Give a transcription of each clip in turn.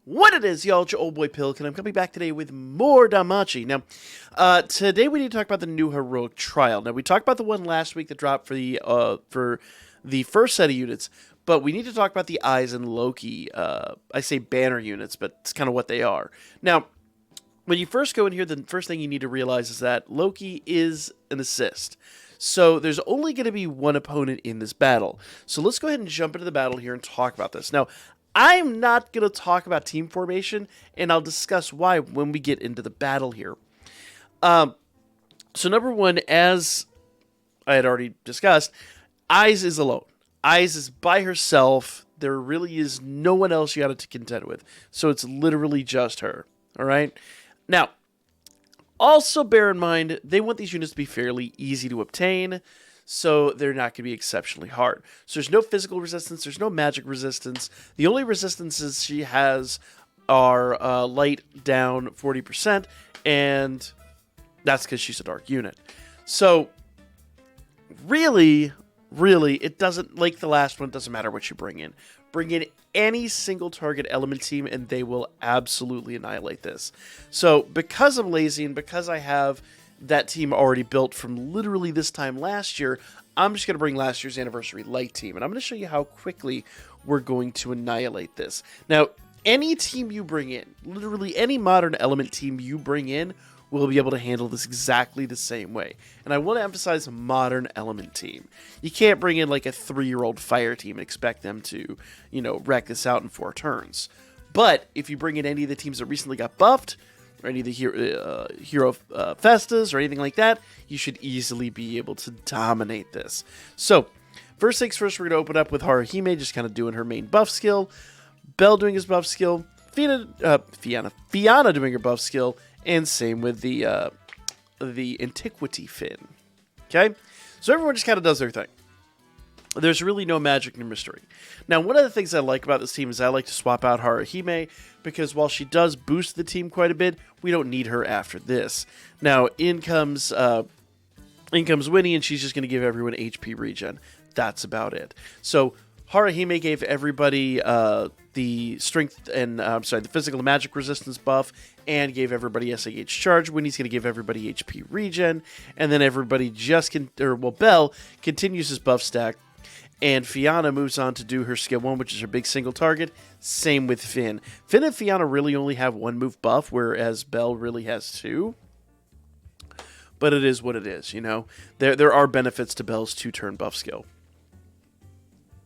What it is, y'all, it's your old boy Pilk, and I'm coming back today with more Danmachi. Now, today we need to talk about the new heroic trial. Now, we talked about the one last week that dropped for the first set of units, but we need to talk about the Eyes and Loki. I say banner units, but it's kind of what they are. Now, when you first go in here, the first thing you need to realize is that Loki is an assist. So there's only going to be one opponent in this battle. So let's go ahead and jump into the battle here and talk about this. Now, I'm not going to talk about team formation, and I'll discuss why when we get into the battle here. So number one, as I had already discussed, Eyes is alone. Eyes is by herself. There really is no one else you got to contend with. So it's literally just her. All right? Now, also bear in mind, they want these units to be fairly easy to obtain, so they're not going to be exceptionally hard. So there's no physical resistance, there's no magic resistance. The only resistances she has are light down 40%, and that's because she's a dark unit. So, really, it doesn't, like the last one, it doesn't matter what you bring in. Bring in any single target element team, and they will absolutely annihilate this. So, because I'm lazy, and because I have that team already built from literally this time last year, I'm just going to bring last year's anniversary light team, and I'm going to show you how quickly we're going to annihilate this. Now, any team you bring in, literally any modern element team you bring in, will be able to handle this exactly the same way. And I want to emphasize modern element team. You can't bring in like a 3-year-old fire team and expect them to, wreck this out in 4 turns. But if you bring in any of the teams that recently got buffed, or any of the Hero Festas, or anything like that, you should easily be able to dominate this. So, first things first, we're going to open up with Haruhime, just kind of doing her main buff skill, Bell doing his buff skill, Fianna doing her buff skill, and same with the Antiquity Fin. Okay? So everyone just kind of does their thing. There's really no magic nor mystery. Now, one of the things I like about this team is I like to swap out Haruhime, because while she does boost the team quite a bit, we don't need her after this. Now, in comes Winnie, and she's just going to give everyone HP regen. That's about it. So, Haruhime gave everybody the strength and the physical and magic resistance buff, and gave everybody SAH charge. Winnie's going to give everybody HP regen, and then everybody Bell continues his buff stack, and Fianna moves on to do her skill 1, which is her big single target. Same with Finn. Finn and Fianna really only have 1 move buff, whereas Bell really has 2. But it is what it is, There are benefits to Bell's 2-turn buff skill.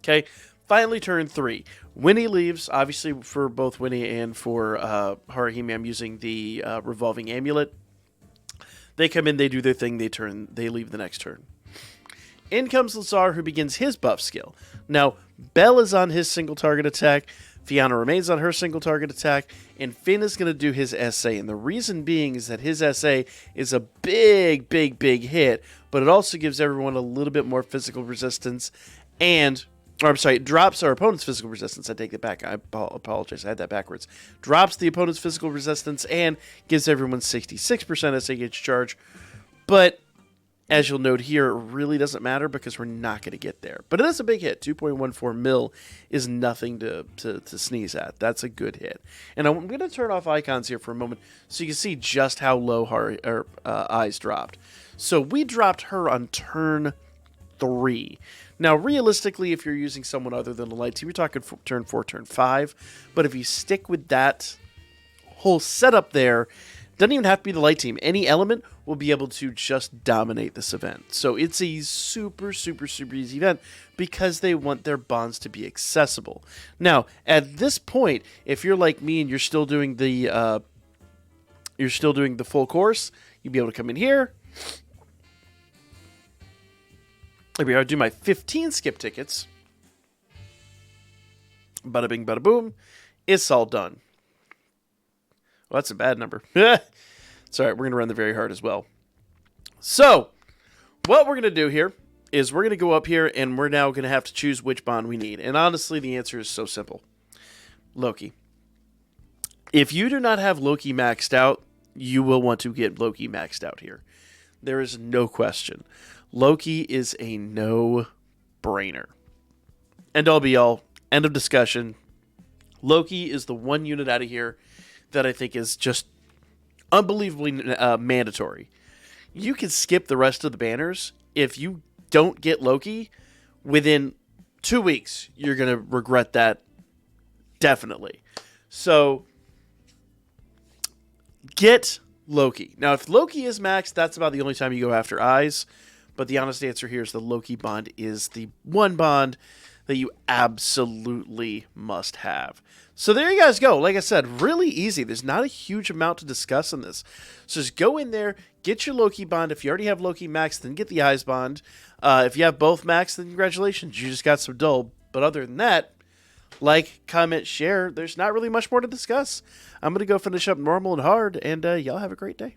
Okay, finally turn 3. Winnie leaves, obviously for both Winnie and for Haruhime, I'm using the revolving amulet. They come in, they do their thing, they leave the next turn. In comes Lazar, who begins his buff skill. Now, Bell is on his single target attack, Fianna remains on her single target attack, and Finn is going to do his SA. And the reason being is that his SA is a big hit, but it also gives everyone a little bit more physical resistance, it drops our opponent's physical resistance. I take it back. I apologize. I had that backwards. Drops the opponent's physical resistance and gives everyone 66% SAH charge. But as you'll note here, it really doesn't matter because we're not going to get there. But it is a big hit. 2.14 mil is nothing to sneeze at. That's a good hit. And I'm going to turn off icons here for a moment so you can see just how low Eyes dropped. So we dropped her on turn 3. Now, realistically, if you're using someone other than the light team, you're talking turn 4, turn 5. But if you stick with that whole setup there, doesn't even have to be the light team. Any element will be able to just dominate this event. So it's a super easy event because they want their bonds to be accessible. Now, at this point, if you're like me and you're still doing the full course, you'll be able to come in here. Here we are, do my 15 skip tickets. Bada bing, bada boom. It's all done. Well, that's a bad number. It's all right, we're going to run the very hard as well. So, what we're going to do here is we're going to go up here, and we're now going to have to choose which bond we need. And honestly, the answer is so simple. Loki. If you do not have Loki maxed out, you will want to get Loki maxed out here. There is no question. Loki is a no-brainer. End all be all. End of discussion. Loki is the one unit out of here that I think is just unbelievably mandatory. You can skip the rest of the banners. If you don't get Loki within 2 weeks, you're going to regret that definitely. So get Loki. Now, if Loki is maxed, that's about the only time you go after eyes. But the honest answer here is the Loki bond is the one bond that you absolutely must have. So there you guys go. Like I said, really easy. There's not a huge amount to discuss in this. So just go in there, get your Loki bond. If you already have Loki max, then get the eyes bond. If you have both max, then congratulations. You just got some dull. But other than that, like, comment, share. There's not really much more to discuss. I'm going to go finish up normal and hard, and y'all have a great day.